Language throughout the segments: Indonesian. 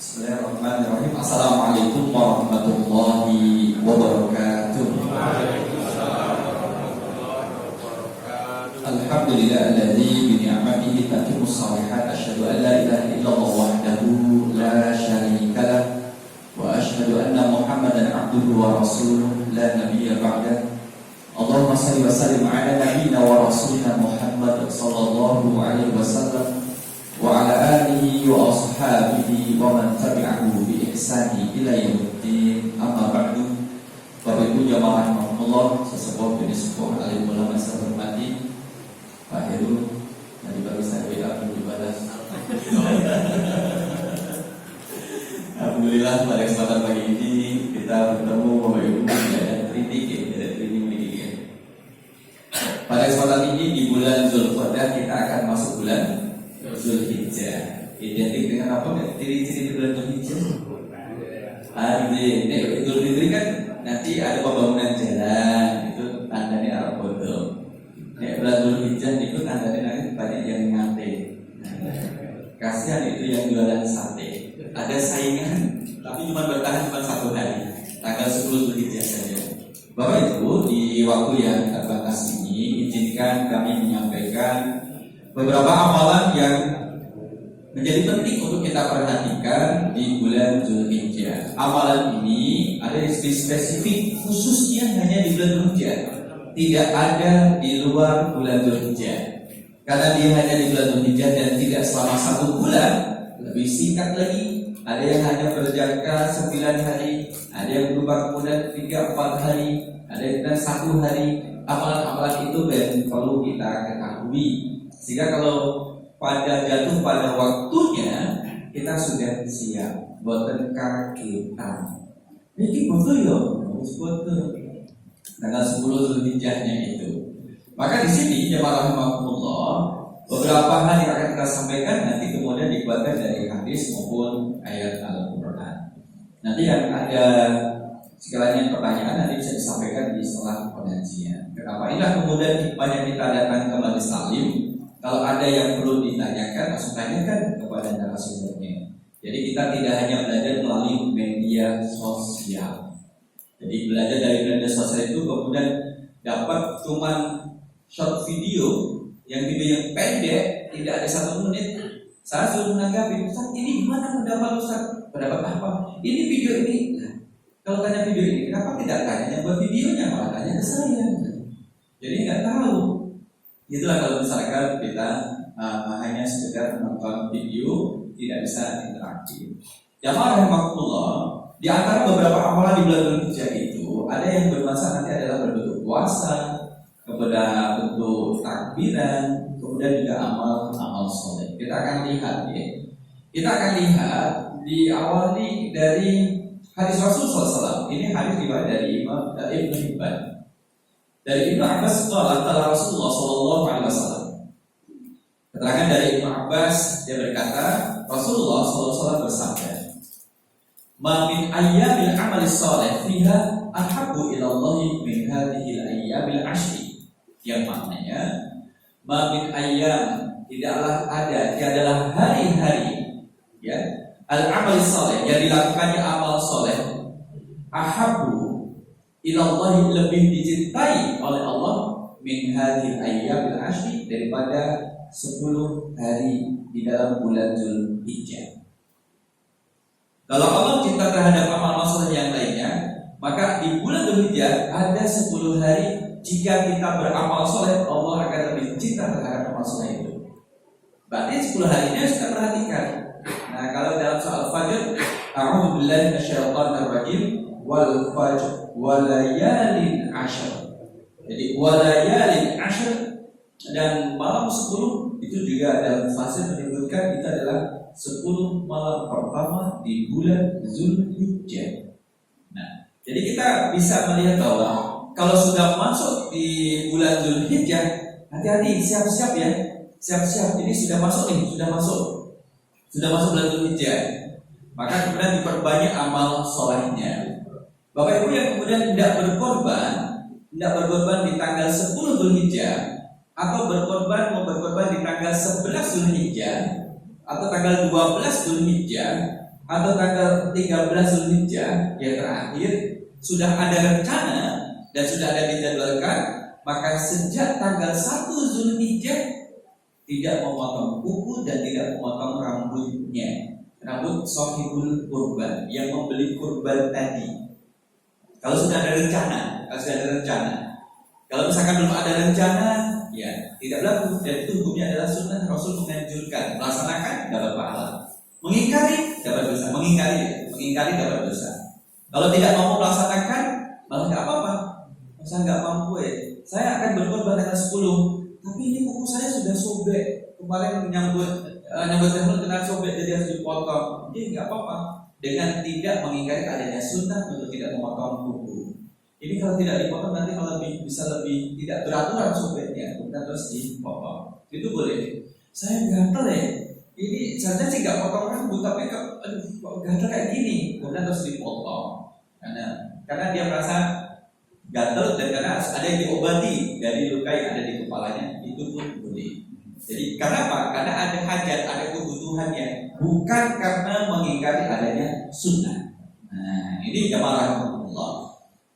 Bismillahirrahmanirrahim. Assalamualaikum warahmatullahi wabarakatuh. Alhamdulillahilladzi bi ni'matihi tatimmu shalihat. Asyhadu an la ilaha illallah wahdahu la syarika lah wa asyhadu anna Muhammadan abduhu wa rasuluhu la nabiyya ba'dah. Allahumma shalli wa sallim ala nabiyyina wa rasulina Muhammad sallallahu alaihi wasallam wa ala alihi wa ashabihi wa man tabi'ahu bi ihsani ila yaumiddin. Amma ba'du. Bapak Ibu jamaah rahmatullah, sesepuh jenis sepuh alim ulama saya hormati Pak Heru, tadi baru saya WA belum dibalas. Alhamdulillah pada kesempatan pagi ini kita bertemu Bapak Ibu dan training ini. Pada kesempatan ini di bulan Zulqa'dah kita akan masuk bulan Zulhijjah. Identik dengan apa? Ciri-ciri bulan Zulhijjah. Idul Fitri kan nanti ada pembangunan jalan, itu tandanya Arab-Bodong. Bulan Zulhijjah itu tandanya nanti banyak yang ngate. Kasihan itu yang jualan sate. Ada saingan, tapi cuma bertahan cuma 1 hari, tanggal 10 Zulhijjah saja. Bapak Ibu, di waktu yang terbatas ini izinkan kami menyampaikan beberapa amalan yang menjadi penting untuk kita perhatikan di bulan Zulhijjah. Amalan ini ada yang spesifik khususnya hanya di bulan Zulhijjah, tidak ada di luar bulan Zulhijjah. Karena dia hanya di bulan Zulhijjah dan tidak selama 1 bulan, lebih singkat lagi. Ada yang hanya berjangka 9 hari, ada yang berubah kemudian 3-4 hari, ada yang 1 hari. Amalan-amalan itu perlu kita ketahui, sehingga kalau pada jatuh pada waktunya kita sudah siap. Boten kagetan. Ini betul ya, betul. Tanggal 10 Zulhijjahnya itu. Maka di sini jemaah rahimahumullah, beberapa hal yang akan kita sampaikan nanti kemudian dikuatkan dari hadis maupun ayat Al-Quran. Nanti yang ada sekalian pertanyaan nanti bisa disampaikan di setelah pengajian. Kenapa? Inilah kemudian hikmahnya kita datang ke Majelis Taklim. Kalau ada yang perlu ditanyakan, langsung tanyakan kepada narasumbernya. Jadi kita tidak hanya belajar melalui media sosial. Jadi belajar dari media sosial itu kemudian dapat cuman short video, yang pendek, tidak ada 1 menit. Saya suruh menanggapi, Ustaz ini gimana pendapat Ustaz? Pendapat apa? Ini video ini. Nah, kalau tanya video ini, kenapa tidak tanya buat videonya, malah tanya ke saya? Jadi nggak tahu. Itulah kalau misalkan kita hanya sekedar menonton video, tidak bisa interaktif. Jamaah rahimahullah, di antara beberapa amalan di bulan Zulhijjah itu ada yang bermasa nanti adalah berbentuk puasa, kepada bentuk takbiran, kemudian juga amal soleh. Kita akan lihat ya. Kita akan lihat diawali dari hadis Rasul SAW. Ini hadis riwayat dari Imam Ibnu Hibban. Dari Ibnu Abbas qala Rasulullah sallallahu alaihi wasallam. Keterangan dari Ibnu Abbas, dia berkata, Rasulullah sallallahu alaihi wasallam bersabda, "Ma min ayyamil amali shalih fiha ahabbu ila Allah min hadhihi al-ayyamil 'ashri." Yang maknanya, ma min ayyam, tidaklah ada, tiadalah hari-hari ya, al-amal shalih yang dilakukannya amal soleh, ahabbu ilallah, lebih dicintai oleh Allah min hadhil ayyamil 'ashri, daripada 10 hari di dalam bulan Zulhijjah. Kalau Allah cinta terhadap amal soleh yang lainnya, maka di bulan Zulhijjah ada 10 hari. Jika kita beramal soleh, Allah akan lebih cinta terhadap amal soleh itu. Berarti 10 hari ini harus kita perhatikan. Nah, kalau dalam soal Fajr, a'udzu billahi minasyaitonir rajim, wal fajr walayalin 'ashr. Jadi walayalin 'ashr dan malam 10 itu juga dalam fase menyebutkan itu adalah 10 malam pertama di bulan Zulhijjah. Nah, jadi kita bisa melihat bahwa kalau sudah masuk di bulan Zulhijjah, hati-hati, siap-siap ya. Siap-siap, ini sudah masuk nih, sudah masuk bulan Zulhijjah. Maka kemudian diperbanyak amal solehnya. Bapak Ibu yang kemudian tidak berkorban di tanggal 10 Zulhijjah, atau mau berkorban di tanggal 11 Zulhijjah, atau tanggal 12 Zulhijjah, atau tanggal 13 Zulhijjah yang terakhir sudah ada rencana dan sudah ada dijadwalkan, maka sejak tanggal 1 Zulhijjah tidak memotong kuku dan tidak memotong rambutnya, rambut sahibul kurban yang membeli kurban tadi. Kalau sudah ada rencana, kalau misalkan belum ada rencana, ya tidak berlaku. Dan itu hukumnya adalah sunnah. Rasul menganjurkan melaksanakan dapat pahala, mengingkari dapat dosa, mengingkari dapat dosa. Kalau tidak mampu melaksanakan, malah nggak apa-apa. Masa nggak mampu saya akan berkorban tanggal 10. Tapi ini kuku saya sudah sobek. Kemarin nyambut tahun kena sobek jadi harus dipotong. Jadi nggak apa-apa. Dengan tidak mengingkari adanya sunnah untuk tidak memotong kuku. Ini kalau tidak dipotong nanti malah bisa lebih tidak beraturan sobeknya. Kemudian terus dipotong. Itu boleh. Saya gatel ini saja sih nggak potong rambut, tapi kok gatel kayak gini. Kemudian terus dipotong. Karena dia merasa gatel dan karena ada yang diobati dari luka yang ada di kepalanya, itu pun boleh. Jadi karena apa? Karena ada hajat, ada kebutuhannya, bukan karena mengingkari adanya sunnah. Nah, ini jamaah Allah.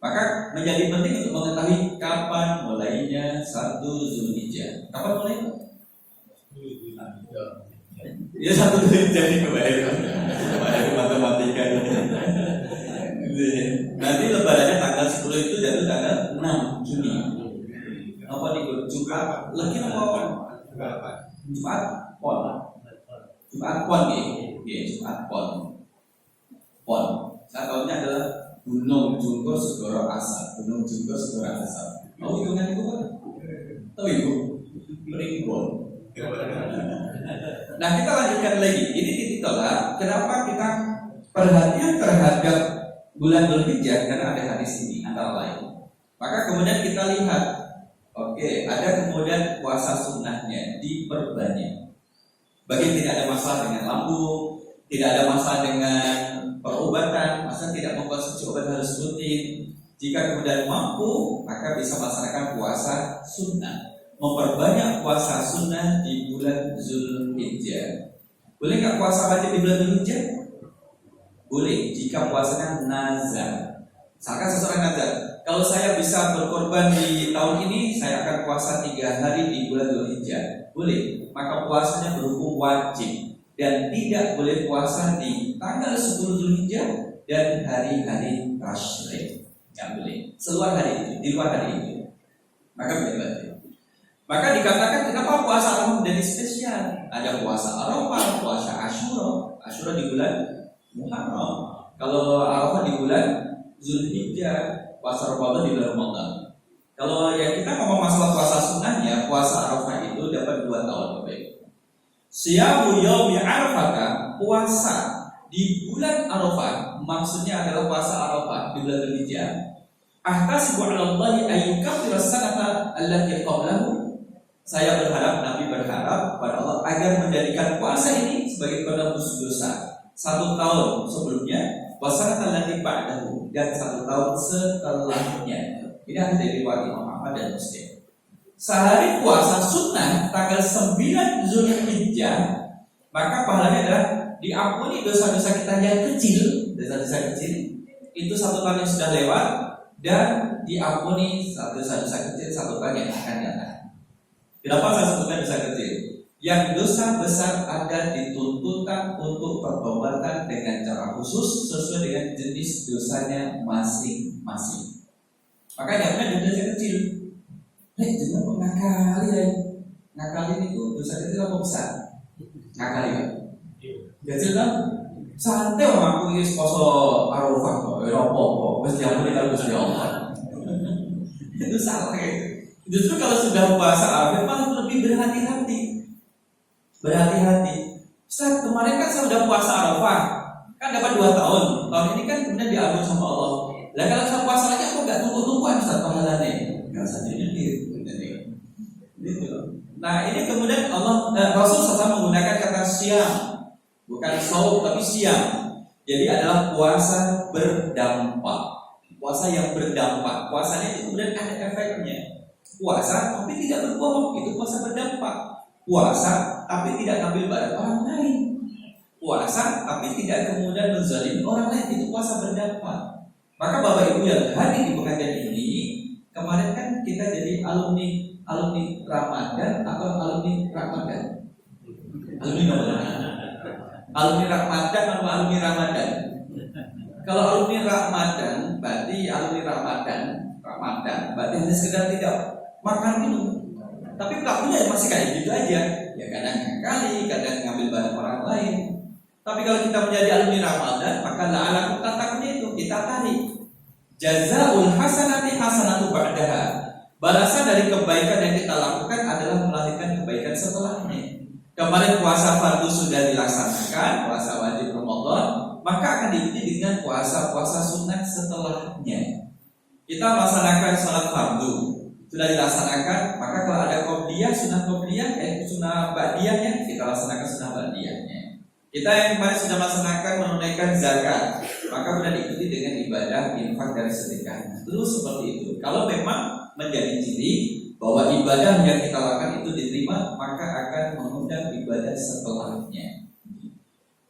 Maka menjadi penting untuk mengetahui kapan mulainya 1 Zulhijjah. Kapan mulai? Ya 1 Zulhijjah ini kebayang. Matematika ini. Nanti lebarannya tanggal 10 itu jatuh tanggal 6 Juni. Apa nih? Jumat lagi apa? Jumat Pon. Jumat Pon Jumat Pon. Saya tahunya adalah Gunung Jungko Segoro Asap. Tahu hitungan itu kan? Tahu itu? Ribbon. Nah, kita lanjutkan lagi. Ini ditolak. Kenapa kita perhatian terhadap bulan Dzulhijjah? Karena ada hadis ini antara lain. Maka kemudian kita lihat, ada kemudian puasa sunnahnya diperbanyak. Bagi yang tidak ada masalah dengan lambung, tidak ada masalah dengan perobatan, masa tidak mengkonsumsi obat harus rutin. Jika kemudian mampu, maka bisa melaksanakan puasa sunnah. Memperbanyak puasa sunnah di bulan Dzulhijjah. Boleh nggak puasa wajib di bulan Dzulhijjah? Boleh jika puasanya nazar. Misalkan seseorang nazar, kalau saya bisa berkorban di tahun ini, saya akan puasa 3 hari di bulan Dzulhijjah. Boleh, maka puasanya berhukum wajib dan tidak boleh puasa di tanggal 10 Dzulhijjah dan hari-hari tasyrik. Tidak boleh. Seluar hari itu, di luar hari itu. Maka berarti. Maka dikatakan kenapa puasa Arafah menjadi spesial? Ada puasa Arafah, puasa Asyura. Asyura di bulan Muharram. Kalau Arafah di bulan Zulhijjah, puasa Ramadan di bulan Ramadan. Kalau yang kita ngomong masalah puasa sunnahnya, puasa Arafah itu dapat 2 tahun lebih. Siyamu yaumi Arafah, puasa di bulan Arafah, maksudnya adalah puasa Arafah di bulan Zulhijjah. Ahtasibu 'ala Allahi ayyukaffira as-sanata allati qablahu. Saya berharap, Nabi berharap pada Allah agar menjadikan puasa ini sebagai penebus dosa 1 tahun sebelumnya, wasanatan lagi ba'dahu, dan 1 tahun setelahnya. Ini ada dari riwayat Imam Ahmad dan Muslim. Sehari puasa sunnah tanggal 9 Zulhijjah, maka pahalanya adalah diampuni dosa-dosa kita yang kecil, dosa-dosa kecil itu 1 tahun yang sudah lewat, dan diampuni dosa-dosa kecil 1 tahun yang akan datang. Kenapa saya sebutkan dosa kecil? Yang dosa besar ada dituntutan untuk pertobatan dengan cara khusus sesuai dengan jenis dosanya masing-masing. Makanya ada dosa kecil. Jangan ngakali ngakali itu dosa kecil apa besar? Ngakali kan? Kecil kan? Santai orang aku ini poso Arafah kok, apa-apa, mesti ampuni kalau Gusti Allah. Itu salah kayak. Justru kalau sudah puasa Arafah malah lebih berhati-hati. Ustaz, kemarin kan saya sudah puasa Arafah, kan dapat 2 tahun. Tahun ini kan kemudian diampuni sama Allah. Lah kalau saya puasa lagi aku nggak tunggu-tungguan Ustaz pahalanya. Nggak usah nyindir. Gitu. Nah ini kemudian Rasul SAW menggunakan kata siam, bukan saum tapi siam. Jadi adalah puasa berdampak. Puasa yang berdampak. Puasanya itu kemudian ada efeknya. Puasa tapi tidak berbohong, itu puasa berdampak. Puasa tapi tidak ngambil barang orang lain. puasa tapi tidak kemudian menzalimi orang lain, itu puasa berdampak. Maka Bapak Ibu yang hadir di pengajian ini, kemarin kan kita jadi alumni Ramadan atau alumni Ramadan? Alumni Ramadan. Alumni Ramadan atau alumni Ramadan? Kalau alumni Ramadan berarti berarti hanya sekedar tidak makan minum. Tapi pelakunya masih kayak gitu aja. Ya kadang ngakali, kadang ngambil barang orang lain. Tapi kalau kita menjadi alumni Ramadan, maka la'alakum tattaqun itu kita tarik. Jazaul hasanati hasanatu ba'daha. Balasan dari kebaikan yang kita lakukan adalah melahirkan kebaikan setelahnya. Kemarin puasa fardu sudah dilaksanakan, puasa wajib Ramadan, maka akan diikuti dengan puasa-puasa sunnah setelahnya. Kita melaksanakan sholat fardu sudah dilaksanakan, maka kalau ada sunnah ba'diyahnya, kita laksanakan sunnah ba'diyahnya. Kita yang kemarin sudah melaksanakan menunaikan zakat, maka sudah diikuti dengan ibadah infak dari sedekah. Terus seperti itu. Kalau memang menjadi ciri bahwa ibadah yang kita lakukan itu diterima, maka akan mengundang ibadah setelahnya.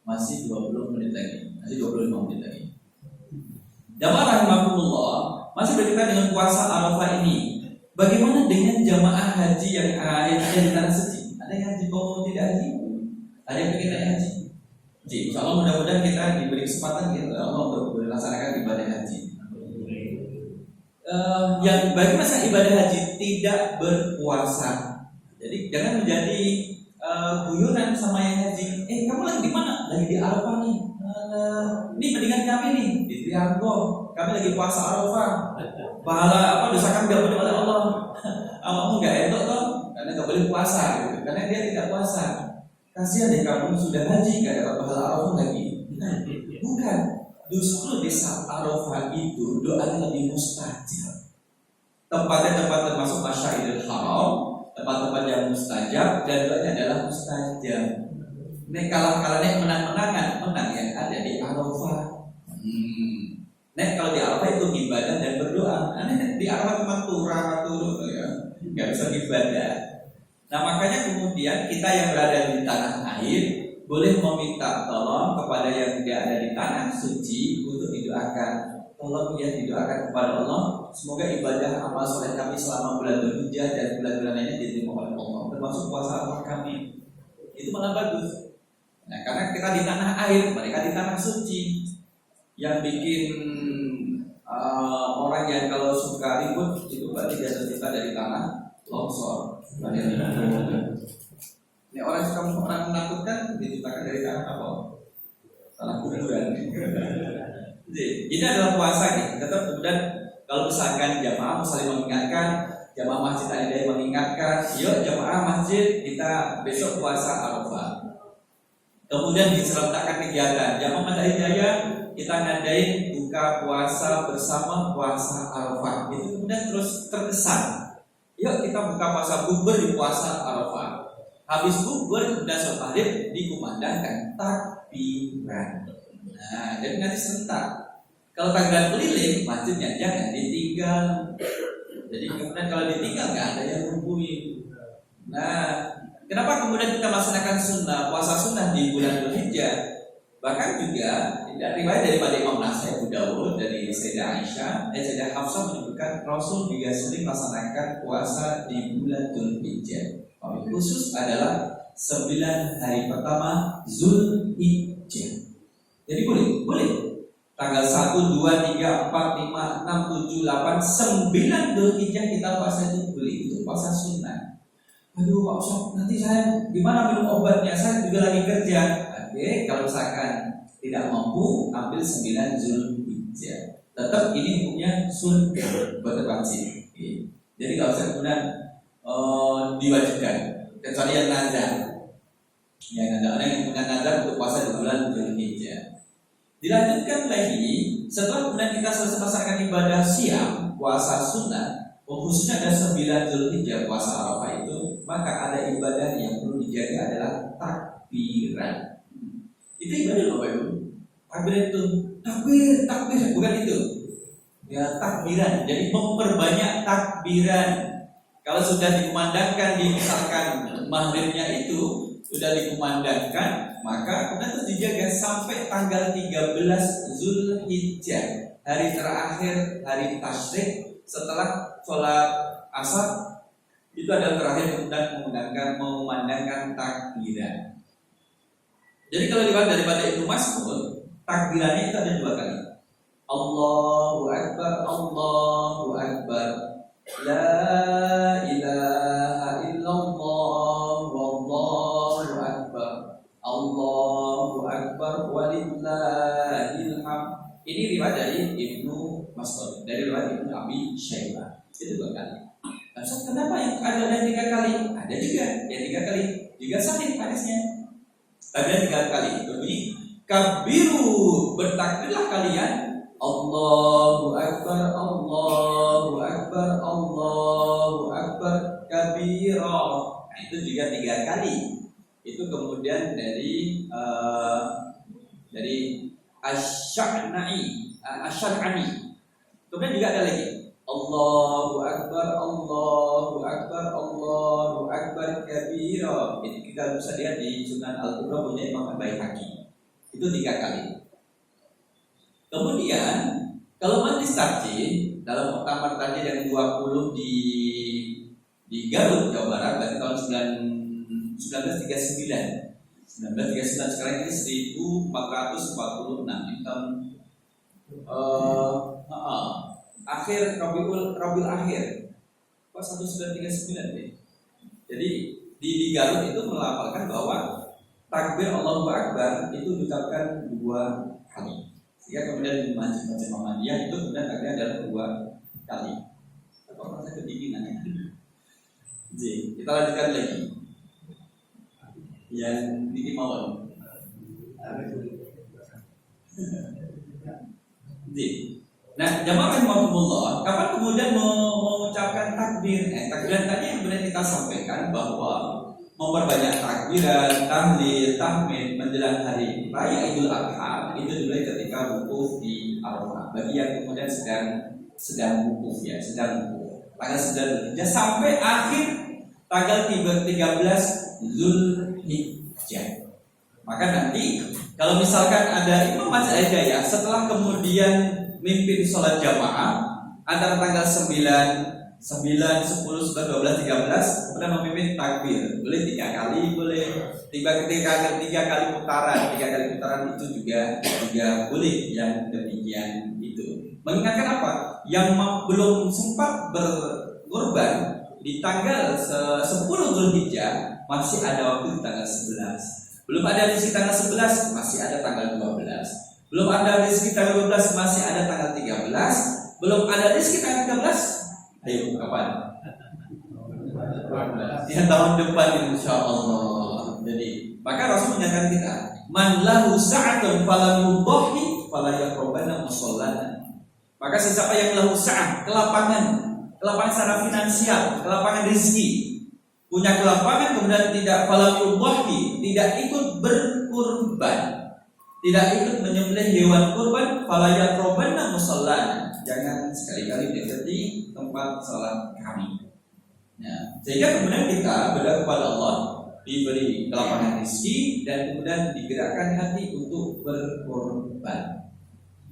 Masih 20 menit lagi, masih 25 menit lagi. Jamaah rahimakumullah, masih berkaitan dengan puasa Arafah ini. Bagaimana dengan jamaah haji yang ada di tanah suci? Ada yang haji kok tidak haji? Ada yang ingin haji? Jadi, insya Allah mudah-mudahan kita diberi kesempatan Allah untuk melaksanakan ibadah haji. Yang bagi masa ibadah haji tidak berpuasa. Jadi jangan menjadi guyuran sama yang haji. Kamu lagi di mana? Lagi di Arafah nih. Ini mendingan kami nih di Trianggo. Kami lagi puasa Arafah. Pahala dosa kami gak boleh oleh Allah. Kamu nggak enak toh? Karena nggak boleh puasa. Gitu. Karena dia tidak puasa. Kasihan deh kamu sudah haji gak dapat pahala Arafah lagi. Bukan. Justru di saat Arafah itu doanya lebih mustajab. Tempatnya tempat termasuk Masyairil Haram, tempat-tempat yang mustajab dan doanya adalah mustajab. Nek kalah-kalahnya menang yang ada di Arafah. Nek kalau di Arafah itu ibadah dan berdoa. Nek di Arafah cuma turun ya, nggak bisa ibadah. Nah makanya kemudian kita yang berada di tanah air boleh meminta tolong kepada yang tidak ada di tanah suci untuk didoakan. Tolong ya didoakan kepada Allah, semoga ibadah amal soleh kami selama bulan Dzulhijjah dan bulan-bulan lainnya diterima oleh Allah, termasuk puasa Arafah kami. Itu malah bagus. Nah karena kita di tanah air, mereka di tanah suci. Yang bikin orang yang kalau suka ribut itu berarti dia tercipta dari tanah longsor. Ini orang suka menakutkan diciptakan dari tanah apa? Tanah kuburan. Jadi ini adalah puasa nih. Tetap kemudian kalau misalkan jamaah saling mengingatkan, jamaah masjid ada yang mengingatkan, yuk jamaah masjid kita besok puasa Arafah. Kemudian diserentakkan kegiatan jamaah Mada Hidayah, kita ngadain buka puasa bersama puasa Arafah. Itu kemudian terus terkesan. Yuk kita buka puasa bubur di puasa Arafah. Habis bubur kemudian sholat maghrib dikumandangkan takbiran. Nah, jadi nanti serentak. Kalau takbiran keliling, masjidnya jangan ditinggal. Jadi kemudian kalau ditinggal nggak ada yang nungguin. Nah, kenapa kemudian kita melaksanakan sunnah puasa sunnah di bulan Dzulhijjah? Bahkan juga tidak riwayat daripada Imam Nasai, Abu Dawud, dari Sayyidah Aisyah, Sayyidah Hafsah menyebutkan Rasul juga sering melaksanakan puasa di bulan Dzulhijjah. Khusus adalah 9 hari pertama Dzulhijjah. Jadi boleh. Tanggal 1, 2, 3, 4, 5, 6, 7, 8, 9 Dzulhijjah kita puasa itu boleh. Itu puasa sunnah. Aduh Pak Ustaz, nanti saya gimana minum obatnya? Saya juga lagi kerja. Oke, kalau misalkan tidak mampu, ambil 9 Dzulhijjah. Tetap ini hukumnya sunnah, buat wajib. Jadi kalau saya kemudian diwajibkan, kecuali yang nazar. Yang ada orang yang punya nazar untuk puasa di bulan Dzulhijjah. Dilanjutkan lagi, setelah kemudian kita selesai melaksanakan ibadah siang, puasa sunnah, khususnya ada 9 Dzulhijjah puasa Arafah itu, maka ada ibadah yang perlu dijaga adalah takbiran. Itu ibadah loh Bapak Ibu. Takbiran itu takbir, bukan itu. Ya takbiran, jadi memperbanyak takbiran. Kalau sudah dikumandangkan di misalkan maghribnya itu, sudah dikumandangkan, maka kemudian terus dijaga sampai tanggal 13 Zulhijjah, hari terakhir hari tasyrik setelah sholat asar. Itu adalah terakhir kemudian memandangkan takbiran. Jadi kalau dilihat daripada Ibnu Mas'ud, takbirannya itu ada 2 kali. Allahu Akbar, Allahu Akbar, La ilaha illallah, Wallahu Akbar, Allahu Akbar, walillahil hamd. Ini riwayat dari Ibnu Mas'ud, dari riwayat Ibnu Abi Syaibah. Itu 2 kali. Lalu kenapa yang ada 3 kali? Ada juga yang 3 kali. Juga sahih hadisnya. Ada 3 kali. Berbunyi, kabiru, bertakbirlah kalian. Allahu Akbar, Allahu Akbar, Allahu Akbar, kabira. Nah, itu juga 3 kali. Itu kemudian dari Asy-Sya'ni. Kemudian juga ada lagi, Allahu Akbar, Allahu Akbar, Allahu Akbar, kabira. Ini kita bisa lihat di Sunan Al-Kubra punya Imam Al-Baihaqi. Itu 3 kali. Kemudian kalau majlis takjil dalam muktamar tadi yang 20 di Garut, Jawa Barat, berarti tahun 1939. 1939 sekarang ini 1446. Ini tahun akhir Rabiul Akhir. Kok 1939 ya? Jadi di Garut itu melafalkan bahwa takbir Allahu Akbar itu diucapkan 2 kali. Sehingga kemudian di Masjid Muhammadiyah itu kemudian takbir adalah 2 kali. Apa rasa kedinginan ya? Jadi kita lanjutkan lagi. Yang Diki Mawon. Nah, jamaah rahimahumullah, kapan kemudian mengucapkan takbir? Takbiran tadi yang kemudian kita sampaikan bahwa memperbanyak takbiran, tahlil, tahmid menjelang hari raya Idul Adha itu dimulai ketika wukuf di Arafah. Bagi yang kemudian sedang wukuf ya, sedang wukuf. Tanggal 9 Zulhijjah sampai akhir tanggal 13 Zulhijjah. Maka nanti kalau misalkan ada imam masjid Al-Hidayah setelah kemudian mimpin sholat jamaah antara tanggal 9, 10, 11, 12, 13 kemudian memimpin takbir, boleh 3 kali, boleh 3 kali putaran. 3 kali putaran itu juga boleh yang demikian itu. Mengingatkan apa? Yang belum sempat berkorban di tanggal 10 Zulhijjah masih ada waktu di tanggal 11. Belum ada rezeki tanggal 11 masih ada tanggal 12. Belum ada rezeki tanggal 12 masih ada tanggal 13. Belum ada rezeki tanggal 13. Ayo kapan? Ya tahun depan insyaallah. Jadi maka Rasul mengingatkan kita, man lahu sa'atun falam yudhi fala yaqrabanna musallana. Maka siapa yang lahu sa'ah, kelapangan secara finansial, kelapangan rezeki, punya kelapangan kemudian tidak falam yudhi, tidak ikut berkurban, tidak ikut menyembelih hewan kurban, fala yaqrabanna musallana. Jangan sekali-kali dekati tempat salat kami. Nah, sehingga kemudian kita berdoa kepada Allah, diberi kelapangan rezeki dan kemudian digerakkan hati untuk berkorban.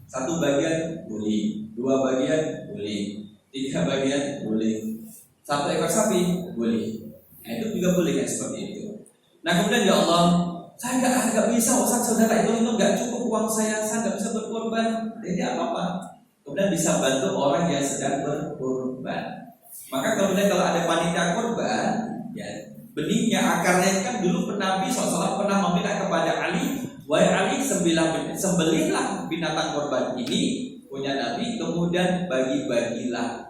1 bagian boleh, 2 bagian boleh, 3 bagian boleh, 1 ekor sapi boleh. Nah, itu juga boleh kan seperti itu. Nah kemudian ya Allah, saya nggak bisa Ustaz, saudara itu nggak cukup uang saya nggak bisa berkorban. Jadi apa? Kemudian bisa bantu orang yang sedang berkorban. Maka kemudian kalau ada panitia korban, ya benihnya akarnya kan dulu Nabi SAW pernah meminta kepada Ali, wahai Ali, sembelihlah binatang korban ini punya Nabi, kemudian bagikanlah.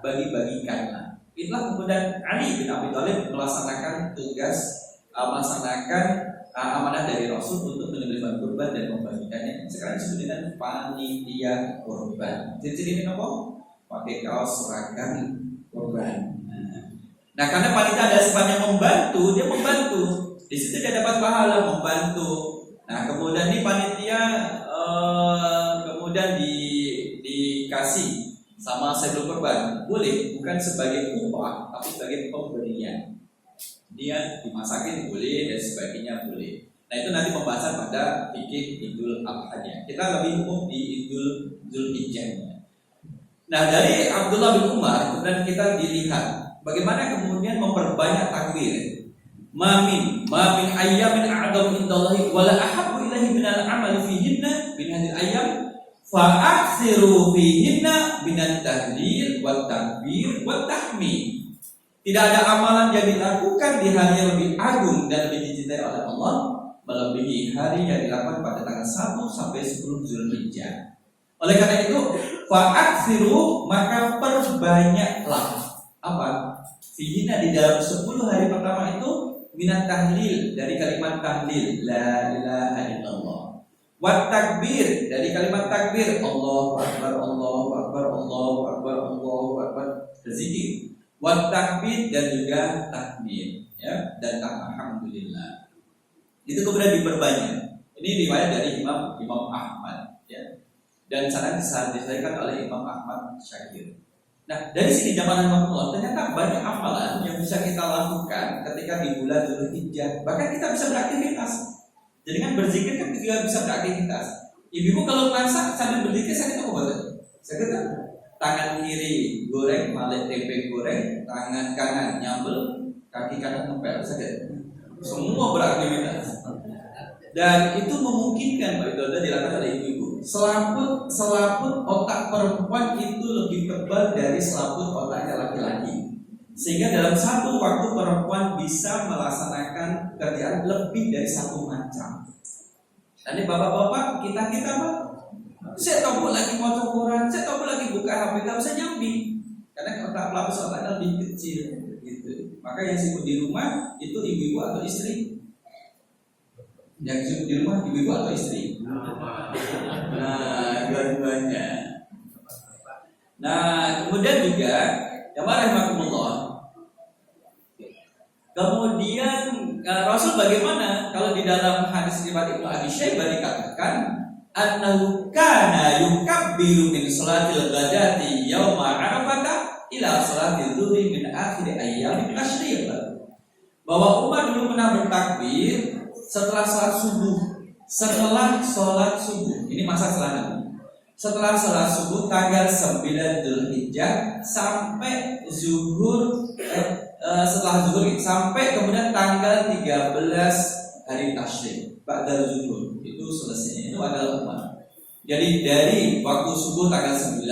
Itulah kemudian Ali bin Abi Thalib melaksanakan tugas, melaksanakan amanah dari Rasul untuk menyembelih kurban dan membagikannya. Sekarang disebut dengan panitia kurban. Jadi ini apa? Pakai kaos seragam kurban. Nah, karena panitia ada sifatnya membantu, dia membantu. Di situ dia dapat pahala membantu. Nah, kemudian di panitia kemudian dikasih sama sebelum kurban, boleh bukan sebagai upah, tapi sebagai pemberian. Dia dimasakin boleh dan sebagainya boleh. Nah itu nanti pembahasan pada fikih Idul Adha-nya. Kita lebih umum di Idul Dzulhijjah. Nah dari Abdullah bin Umar kemudian kita dilihat bagaimana kemudian memperbanyak takbir. Mamin ayyamin a'dhamu indallahi wala ahabbu ilaihi minal amali fihinna min hadhil ayyam fa'aksiru fihinna minat tahlil wat takbir wat tahmid. Tidak ada amalan yang dilakukan di hari yang lebih agung dan lebih dicintai oleh Allah melebihi hari yang dilakukan pada tanggal 1 sampai 10 Zulhijjah. Oleh karena itu, fa'aksiru maka perbanyaklah apa? Fihina di dalam 10 hari pertama itu minat tahlil dari kalimat tahlil la ilaha illallah. Wat takbir dari kalimat takbir Allahu akbar Allahu akbar Allahu akbar Allahu akbar berzikir. Wat tahmid dan juga tahmid ya dan alhamdulillah. Itu kemudian diperbanyak. Ini riwayat dari Imam Ahmad ya. Dan sanad disahihkan oleh Imam Ahmad Syakir. Nah, dari sini zaman Rasulullah ternyata banyak amalan yang bisa kita lakukan ketika di bulan Dzulhijjah. Bahkan kita bisa beraktivitas. Jadi kan berzikir kan juga bisa beraktivitas. Ibu kalau masak sambil berzikir sakit apa betul? Sakit kan? Tangan kiri goreng, malik tempe goreng, tangan kanan nyambel, kaki kanan ngepel sakit. Semua beraktivitas. Dan itu memungkinkan Pak Idoda dilakukan oleh ibu-ibu. Selaput otak perempuan itu lebih tebal dari selaput otaknya laki-laki. Sehingga dalam satu waktu perempuan bisa melaksanakan kerjaan lebih dari satu macam. Nanti bapak-bapak kita Pak, saya tahu lagi mau Quran, saya tahu lagi buka HP, nggak bisa nyambi. Karena otak pelapis otaknya lebih kecil. Gitu. Maka yang sibuk di rumah itu ibu-ibu atau istri. Yang sibuk di rumah ibu-ibu atau istri? Nah, dua-duanya. Nah, kemudian juga ya rahimahumullah. Kemudian Rasul bagaimana kalau di dalam hadis riwayat Ibnu Abi Syaibah dikatakan annahu kana yukabbiru min salatil ghadati yauma Arafah ila salatil dhuhri min akhir ayyam tasyriq. Bahwa Umar dulu pernah bertakbir setelah salat subuh, ini masa setelah salat subuh tanggal 9 Dzulhijjah sampai zuhur setelah zuhur sampai kemudian tanggal 13 hari tasyrik ba'da zuhur itu selesai. Itu adalah Umar. Jadi dari waktu subuh tanggal 9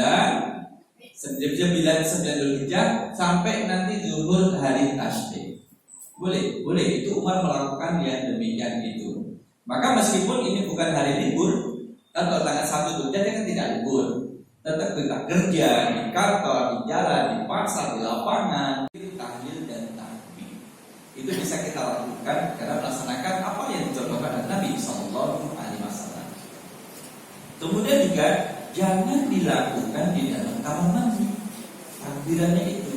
Dzulhijjah sampai nanti zuhur hari tasyrik. Boleh itu Umar melakukan yang demikian itu. Maka meskipun ini bukan hari libur, kan kalau tanggal 1 Dzulhijjah kan tidak libur, tetap kita kerja di kantor, di jalan, di pasar, di lapangan, tahlil dan takbir. Itu bisa kita lakukan karena melaksanakan apa yang dicontohkan oleh Nabi Sallallahu Alaihi Wasallam. Kemudian juga jangan dilakukan di dalam kamar mandi. Takbirannya itu,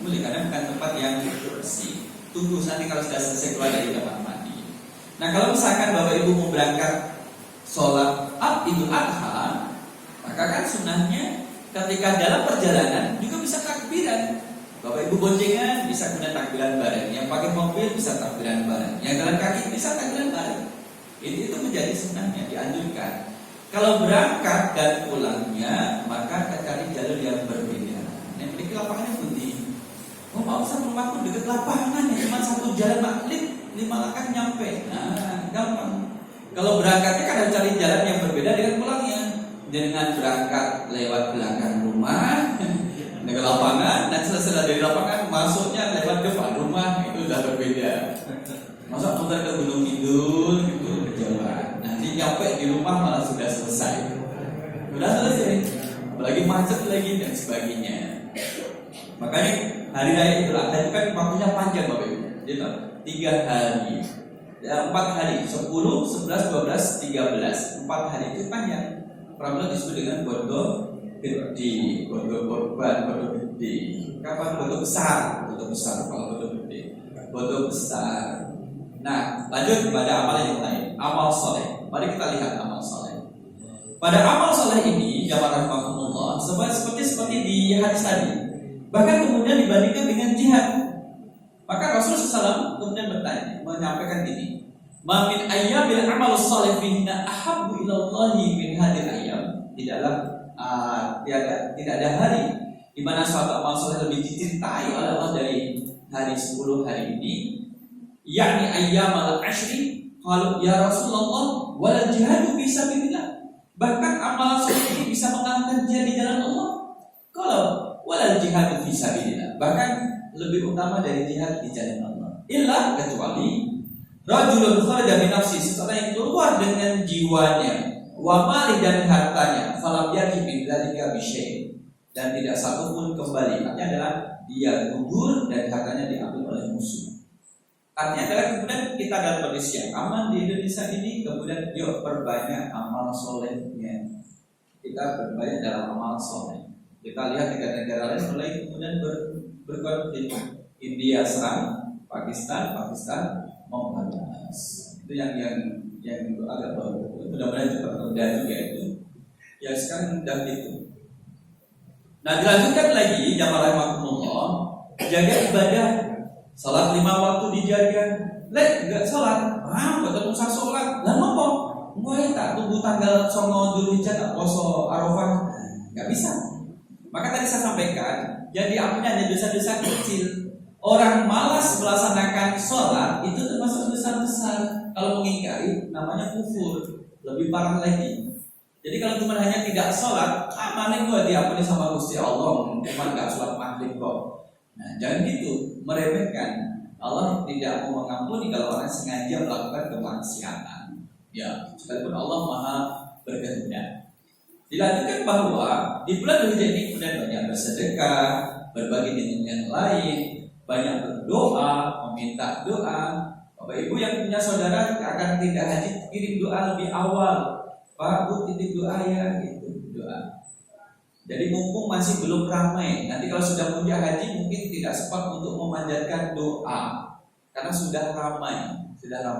boleh karena bukan tempat yang bersih. Tunggu nanti kalau sudah selesai keluar dari kamar mandi. Nah kalau misalkan bapak ibu mau berangkat sholat Idul Adha, maka kan sunnahnya ketika dalam perjalanan juga bisa takbiran. Bapak ibu boncengan bisa guna takbiran bareng. Yang pakai mobil bisa takbiran bareng. Yang jalan kaki bisa takbiran bareng. Itu menjadi sunnahnya, dianjurkan. Kalau berangkat dan pulangnya maka cari jalur yang berbeda. Yang memiliki lapangannya putih. Oh Pak Ustaz, rumahku dekat lapangan ya, cuma satu jalan maklib 5 langkah nyampe. Nah, gampang. Kalau berangkatnya kan harus cari jalan yang berbeda dengan pulangnya. Dengan berangkat lewat belakang rumah ke lapangan, dan selesai dari lapangan masuknya lewat depan rumah, itu sudah berbeda. Masuk muter ke Gunung Kidul gitu berjalan. Nanti nyampe di rumah malah sudah selesai. Sudah selesai. Apalagi macet lagi dan sebagainya. Makanya hari raya Idul Adha itu kan waktunya panjang Bapak Ibu. Gitu. 3 hari. Ya, 4 hari, 10, 11, 12, 13. 4 hari itu panjang. Prabowo disebut dengan bodo gede, bodo korban, bodo gede. Kapan bodo besar? Bodo besar kalau bodo gede. Bodo besar. Nah, lanjut kepada amal yang lain. Amal soleh. Mari kita lihat amal soleh. Pada amal soleh ini, jamaah rahmatullah, seperti di hadis tadi. Bahkan kemudian dibandingkan dengan jihad. Maka Rasulullah SAW kemudian bertanya, menyampaikan ini, "Ma min ayyabil amal shalih fihinna ahabbu ila Allahi min hadhil ayyam." Tidak ada hari di mana suatu amal saleh lebih dicintai oleh Allah dari hari 10 hari ini, yakni ayyamal ashri. Kalau ya Rasulullah, wal jihadu fi sabilillah. Bahkan amal saleh ini bisa mengalahkan jihad di jalan Allah. Kalau wal jihadu fi sabilillah, bahkan lebih utama dari jihad di jalan Allah. Illa, kecuali rajulun kharaja bi nafsi, seseorang yang keluar dengan jiwanya, wa mali dan hartanya, falam yarji min dzalika bi syai', dan tidak satu pun kembali. Artinya adalah dia gugur dan hartanya diambil oleh musuh. Artinya adalah kemudian kita dalam kondisi yang aman di Indonesia ini, kemudian yuk perbanyak amal solehnya. Kita berbanyak dalam amal soleh. Kita lihat negara-negara lain mulai kemudian berkonflik. India serang Pakistan membalas. Itu yang agak baru. Mudah-mudahan juga terunda juga itu. Ya sekarang udah gitu. Nah dilanjutkan lagi, jamaah rahimakumullah, jaga ibadah, salat 5 waktu dijaga. Enggak salat, betul usah salat. Lah ngopo? Ngoe tak tunggu tanggal 9 Dzulhijjah tak poso Arafah. Enggak bisa. Maka tadi saya sampaikan, jadi ampun hanya dosa-dosa kecil. Orang malas melaksanakan sholat itu termasuk dosa besar. Kalau mengingkari namanya kufur, lebih parah lagi. Jadi kalau cuma hanya tidak sholat, mana gua diampuni sama Gusti Allah, cuma nggak sholat maghrib kok. Nah jangan gitu, meremehkan. Allah tidak mau mengampuni kalau orang sengaja melakukan kemaksiatan. Ya, sekalipun Allah Maha berkehendak. Dilanjutkan bahwa di bulan Dzulhijjah ini kemudian banyak bersedekah, berbagi dengan yang lain, banyak berdoa, meminta doa. Bapak Ibu yang punya saudara akan tidak haji, kirim doa lebih awal. Pak, Bu, titip doa ya, gitu, doa. Jadi mumpung masih belum ramai, nanti kalau sudah punya haji mungkin tidak sempat untuk memanjatkan doa karena sudah ramai.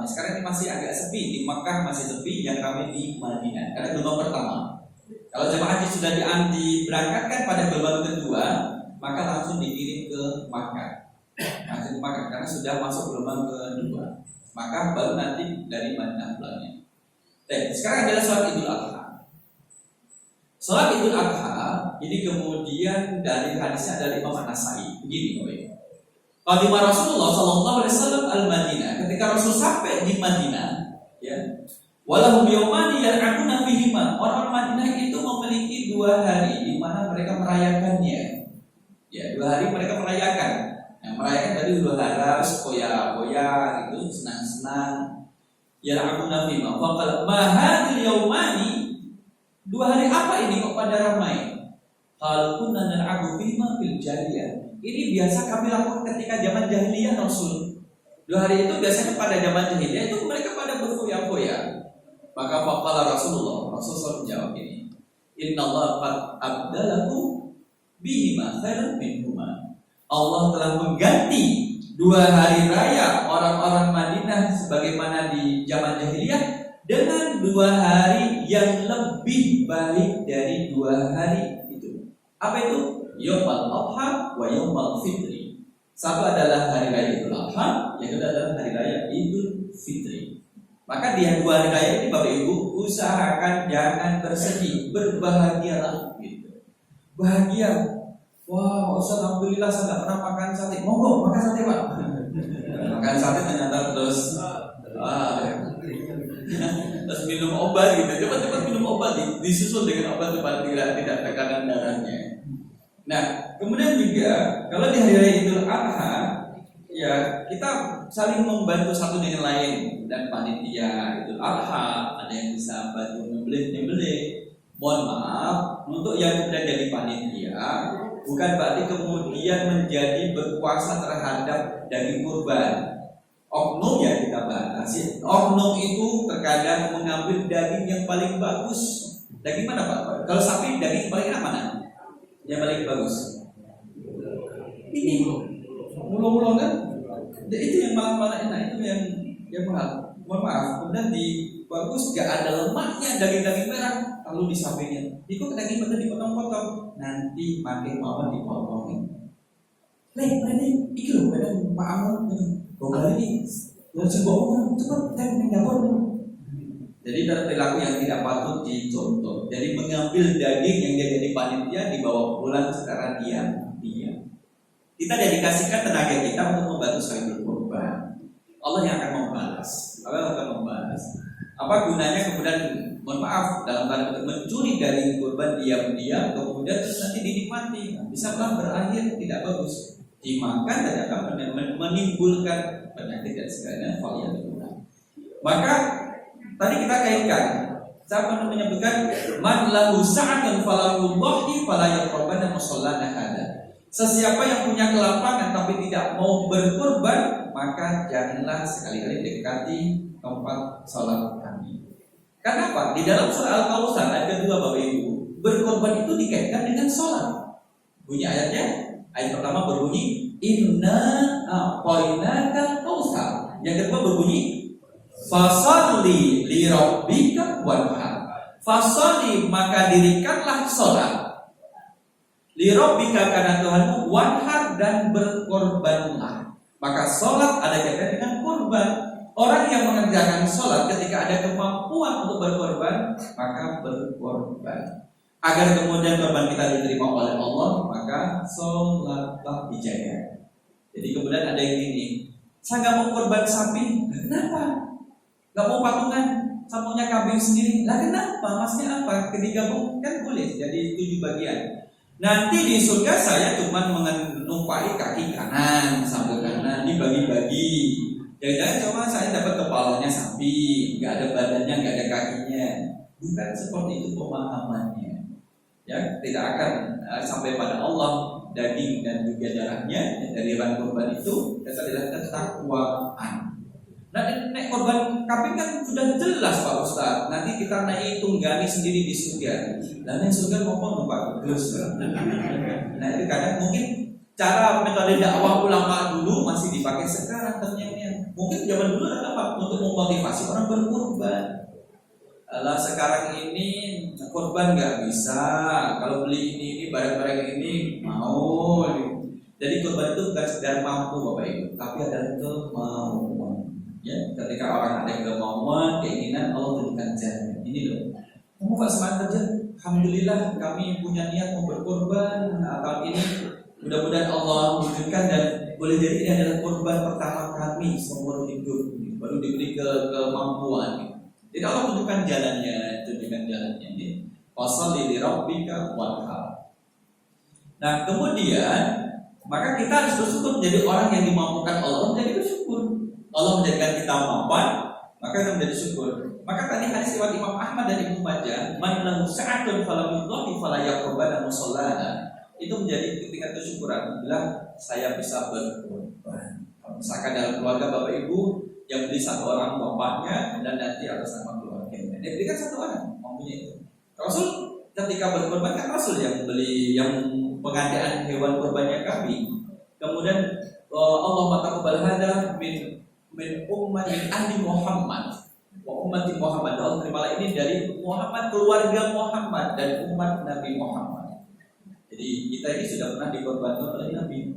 Sekarang ini masih agak sepi, di Makkah masih sepi, yang ramai di Madinah karena gelombang pertama. Kalau jemaah haji sudah diberangkatkan pada gelombang kedua, maka langsung dikirim ke Makkah. Karena sudah masuk gelombang kedua, maka baru nanti dari Madinah pulangnya. Sekarang adalah sholat Idul Adha. Sholat Idul Adha ini kemudian dari hadisnya dari Imam An-Nasai begini, Qadima Rasulullah sallallahu alaihi wasallam al-Madinah. Ketika Rasul sampai di Madinah, ya, walahum yaumani yal'abuna fihima. Orang Madinah itu memiliki 2 hari di mana mereka merayakannya. Ya, 2 hari mereka merayakan. Yang merayakan tadi 2 hari foya-foya gitu, senang-senang. Yal'abuna fihima. Faqala ma hadhil yaumani, 2 hari apa ini kok pada ramai? Qala kunna nal'abu fihima fil jahiliyah. Ini biasa kami lakukan ketika zaman jahiliyah Rasul. 2 hari itu biasanya pada zaman jahiliyah itu mereka pada berfoya-foya. Maka faqala Rasulullah menjawab ini, Innallaha qad abdalahu bihima khairan minhuma. Allah telah mengganti 2 hari raya orang-orang Madinah sebagaimana di zaman jahiliyah dengan 2 hari yang lebih baik dari 2 hari itu. Apa itu? Yaumul Adha wa Yaumul Fitri. Satu adalah hari raya Idul Adha, yang kedua adalah hari raya Idul Fitri. Maka di 2 hari raya ini Bapak Ibu usahakan jangan bersedih, berbahagialah gitu. Bahagia. Wah, Ustaz, alhamdulillah saya nggak pernah makan sate. Monggo makan sate, Pak. Makan sate ternyata terus terus minum obat gitu. Cepat-cepat minum obat, disusul dengan obat supaya tidak tekanan darahnya. Nah, kemudian juga kalau di hari raya Idul Adha, ya kita saling membantu satu dengan lain. Dan panitia Idul Adha ada yang bisa bantu nyembelih. Mohon maaf untuk yang sudah jadi panitia, bukan berarti kemudian menjadi berkuasa terhadap daging kurban. Oknum yang kita batasi. Oknum itu terkadang mengambil daging yang paling bagus. Daging mana Pak? Kalau sapi daging paling enak mana? Yang paling bagus. Ini mulu-mulu kan? Itu yang paling enak, itu yang mahal. Mohon maaf, kemudian di bagus gak ada lemaknya, daging-daging merah, lalu di sampingnya. Itu daging betul dipotong-potong, nanti makin mawar dipotongin. Nek, iki lho kadang Pak Amon bogal ini. Langsung bawa cepet kan dapur. Jadi perilaku yang tidak patut dicontoh. Jadi mengambil daging yang dia jadi panitia dibawa pulang secara diam. Kita dedikasikan tenaga kita untuk membantu saling berkorban. Allah yang akan membalas. Allah akan membalas. Apa gunanya kemudian mohon maaf dalam tanda mencuri dari korban diam-diam kemudian terus nanti dinikmati, bisa malah berakhir tidak bagus, dimakan dan akan menimbulkan penyakit dan segalanya. Maka tadi kita kaitkan, siapa yang menyebutkan man lahu sa'atun falahu dhahi fala yaqrabanna musallana hada. Sesiapa yang punya kelapangan tapi tidak mau berkorban, maka janganlah sekali-kali dekati tempat salat kami. Kenapa? Di dalam surah Al-Kautsar ayat kedua Bapak Ibu, berkorban itu dikaitkan dengan salat. Bunyi ayatnya, ayat pertama berbunyi inna a'tainakal kautsar. Yang kedua berbunyi fasalli li rabbika wanhar. Fasalli maka dirikanlah salat. Li rabbika karena Tuhanmu wanhar dan berkorbanlah. Maka salat ada kaitan dengan korban. Orang yang mengerjakan sholat ketika ada kemampuan untuk berkorban, maka berkorban. Agar kemudian korban kita diterima oleh Allah, maka sholatlah dijaga. Jadi kemudian ada yang ini, saya nggak mau korban sapi, kenapa? Nggak mau patungan, saya maunya kambing sendiri, lah kenapa? Maksudnya apa? Ketika kan boleh, jadi 7 bagian. Nanti di surga saya cuma menumpai kaki kanan, sambal kanan, dibagi-bagi. Jangan-jangan cuma saya dapat kepalanya sapi, nggak ada badannya, nggak ada kakinya. Bukan seperti itu pemahamannya. Ya, tidak akan sampai pada Allah daging dan juga darahnya dari hewan kurban itu adalah ketakwaan. Nah, naik korban kambing kan sudah jelas Pak Ustaz. Nanti kita naik tunggangi sendiri di surga. Dan yang surga ngomong Pak Gus. Nah, itu kadang mungkin cara metode dakwah ulama dulu masih dipakai sekarang ternyata. Mungkin zaman dulu ada apa? Untuk memotivasi orang berkorban. Lah sekarang ini korban nggak bisa. Kalau beli ini barang-barang ini mau. Jadi korban itu bukan sekedar mampu Bapak Ibu, tapi ada kemauan. Ya, ketika orang ada kemauan, keinginan, Allah berikan jalan. Ini loh. Kamu Pak semangat kerja. Alhamdulillah kami punya niat mau berkorban tahun ini. Mudah-mudahan Allah wujudkan dan boleh jadi ini adalah korban pertama kami seumur hidup, baru diberi kemampuan. Jadi Allah tunjukkan jalannya. Ini fasalli li rabbika wanhar. Nah kemudian maka kita harus bersyukur menjadi orang yang dimampukan Allah menjadi bersyukur. Allah menjadikan kita mampan, maka kita menjadi syukur. Maka tadi hadis riwayat Imam Ahmad dan Ibnu Majah, man lahu sa'atun falam yudhi fala yaqrabanna musallana. Itu menjadi ketika kesyukuran. Bilang saya bisa berkorban. Misalkan dalam keluarga Bapak Ibu yang beli satu orang bapaknya dan nanti atas nama keluarganya. Dia berikan satu orang mempunyai itu. Rasul ketika berkorban kan Rasul yang beli yang pengadaan hewan korbannya kambing. Kemudian Allah taqabbal hada min ummatin ahli Muhammad. Wa ummati Muhammad. Allah terimalah ini dari Muhammad, keluarga Muhammad dan umat Nabi Muhammad. Jadi kita ini sudah pernah dikorbankan oleh Nabi.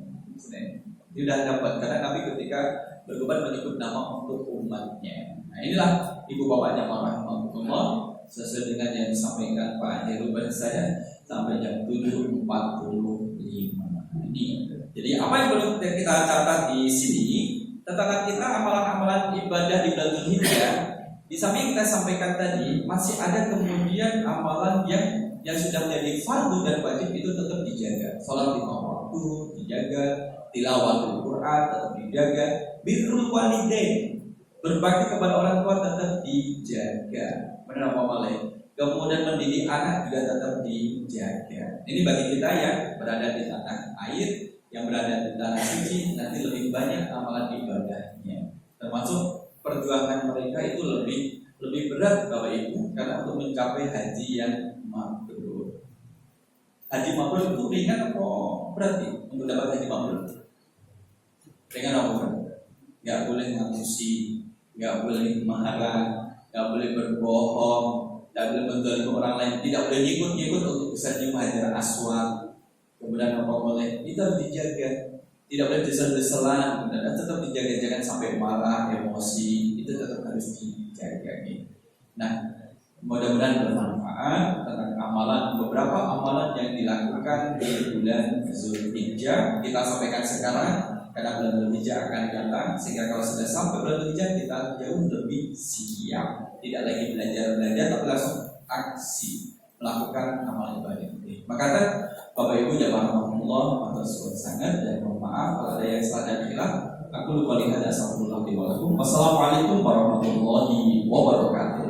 Sudah dapat karena Nabi ketika berkorban menyebut nama untuk umatnya. Nah inilah ibu bapaknya warahmatullah sesuai dengan yang disampaikan Pak Heru pada saya sampai jam 7.45. Ini jadi apa yang perlu kita catat di sini tentang kita amalan-amalan ibadah di bulan Dzulhijjah. Di samping kita sampaikan tadi masih ada kemudian amalan yang sudah menjadi fardu dan wajib itu tetap dijaga. Salat 5 waktu dijaga, tilawatul Quran tetap dijaga, birrul walidain, berbakti kepada orang tua tetap dijaga. Benar apa malih? Kemudian mendidik anak juga tetap dijaga. Ini bagi kita yang berada di tanah air, yang berada di tanah suci, nanti lebih banyak amalan ibadahnya. Termasuk perjuangan mereka itu lebih berat Bapak Ibu karena untuk mencapai haji yang mabrur. Haji mabrur itu ringan apa berat nih untuk dapat haji mabrur? Ringan apa berat? Gak boleh ngamusi, gak boleh marah, gak boleh berbohong, gak boleh mendolim orang lain, tidak boleh nyikut untuk bisa nyium Hajar Aswad. Kemudian apa boleh? Itu harus dijaga. tidak boleh desel-deselan, dan tetap dijaga, jangan sampai marah, emosi, itu tetap harus dijaga. Nah, mudah-mudahan bermanfaat tentang amalan, beberapa amalan yang dilakukan di bulan Zulhijjah kita sampaikan sekarang karena bulan Zulhijjah akan datang, sehingga kalau sudah sampai bulan Zulhijjah kita jauh lebih siap, tidak lagi belajar tapi langsung aksi melakukan amal ibadah ini. Maka Bapak Ibu jamaah rahmatullah, matur suwun sangat dan mohon maaf kalau ada yang salah dan hilaf. Aku lupa lihat astagfirullah wa lakum. Wassalamualaikum warahmatullahi wabarakatuh.